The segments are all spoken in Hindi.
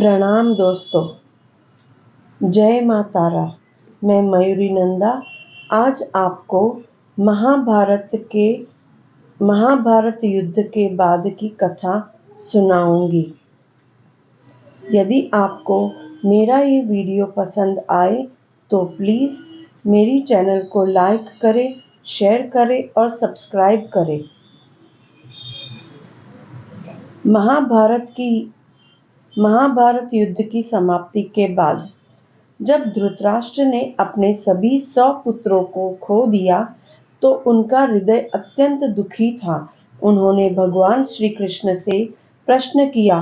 प्रणाम दोस्तों, जय माँ तारा। मैं मयूरी नंदा आज आपको महाभारत युद्ध के बाद की कथा सुनाऊंगी। यदि आपको मेरा ये वीडियो पसंद आए तो प्लीज़ मेरी चैनल को लाइक करें, शेयर करें और सब्सक्राइब करें। महाभारत युद्ध की समाप्ति के बाद जब धृतराष्ट्र ने अपने सभी 100 पुत्रों को खो दिया तो उनका हृदय अत्यंत दुखी था। उन्होंने भगवान श्री कृष्ण से प्रश्न किया,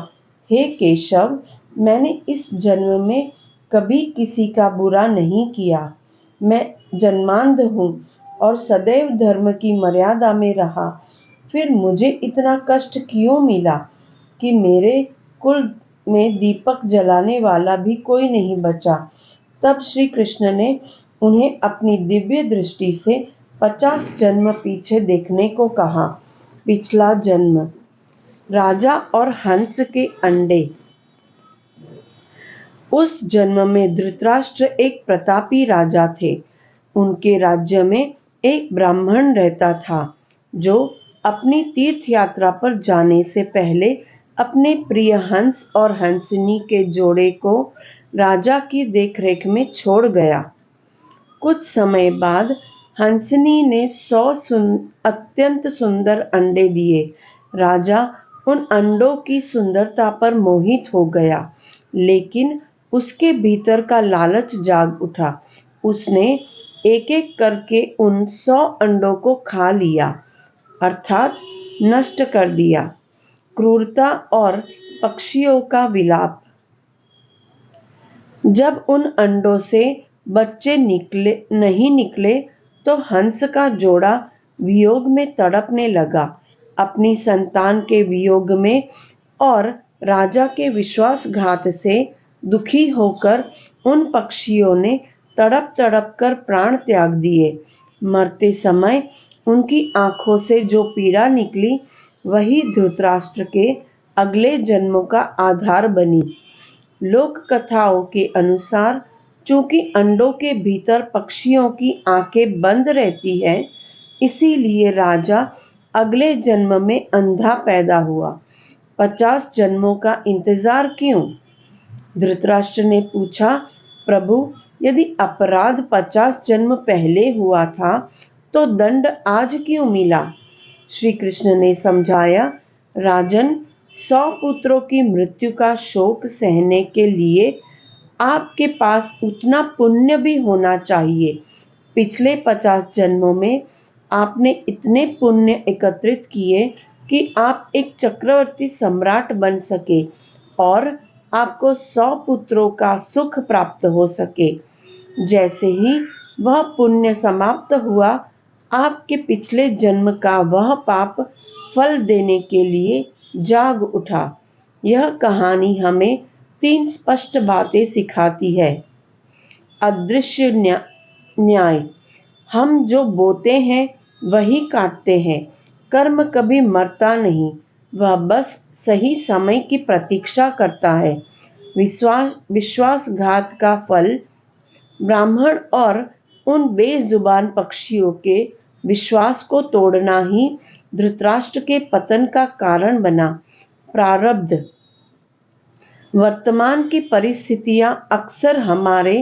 हे केशव, मैंने इस जन्म में कभी किसी का बुरा नहीं किया। मैं जन्मांध हूँ और सदैव धर्म की मर्यादा में रहा। फिर मुझे इतना कष्ट क्यों मिला कि मेरे कुल में दीपक जलाने वाला भी कोई नहीं बचा। तब श्री कृष्ण ने उन्हें अपनी दिव्य दृष्टि से 50 जन्म पीछे देखने को कहा। पिछला जन्म, राजा और हंस के अंडे। उस जन्म में धृतराष्ट्र एक प्रतापी राजा थे। उनके राज्य में एक ब्राह्मण रहता था जो अपनी तीर्थ यात्रा पर जाने से पहले अपने प्रिय हंस और हंसिनी के जोड़े को राजा की देखरेख में छोड़ गया। कुछ समय बाद हंसिनी ने 100 अत्यंत सुंदर अंडे दिए। राजा उन अंडों की सुंदरता पर मोहित हो गया, लेकिन उसके भीतर का लालच जाग उठा। उसने एक एक करके उन 100 अंडों को खा लिया, अर्थात नष्ट कर दिया। क्रूरता और पक्षियों का विलाप। जब उन अंडों से बच्चे नहीं निकले तो हंस का जोड़ा वियोग में तड़पने लगा। अपनी संतान के वियोग में और राजा के विश्वासघात से दुखी होकर उन पक्षियों ने तड़प तड़प कर प्राण त्याग दिए। मरते समय उनकी आंखों से जो पीड़ा निकली वही धृतराष्ट्र के अगले जन्मों का आधार बनी। लोक कथाओं के अनुसार चूंकि अंडों के भीतर पक्षियों की आंखें बंद रहती हैं, इसीलिए राजा अगले जन्म में अंधा पैदा हुआ। 50 जन्मों का इंतजार क्यों? धृतराष्ट्र ने पूछा, प्रभु, यदि अपराध 50 जन्म पहले हुआ था तो दंड आज क्यों मिला? श्री कृष्ण ने समझाया, राजन, 100 पुत्रों की मृत्यु का शोक सहने के लिए आपके पास उतना पुण्य भी होना चाहिए। पिछले 50 जन्मों में आपने इतने पुण्य एकत्रित किए कि आप एक चक्रवर्ती सम्राट बन सके और आपको 100 पुत्रों का सुख प्राप्त हो सके। जैसे ही वह पुण्य समाप्त हुआ, आपके पिछले जन्म का वह पाप फल देने के लिए जाग उठा। यह कहानी हमें 3 स्पष्ट बातें सिखाती है। अदृश्य न्याय। हम जो बोते हैं वही काटते हैं। कर्म कभी मरता नहीं, वह बस सही समय की प्रतीक्षा करता है। विश्वासघात का फल ब्राह्मण और उन बेजुबान पक्षियों के विश्वास को तोड़ना ही धृतराष्ट्र के पतन का कारण बना। प्रारब्ध। वर्तमान की परिस्थितियां अक्सर हमारे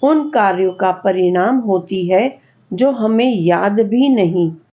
उन कार्यों का परिणाम होती है जो हमें याद भी नहीं।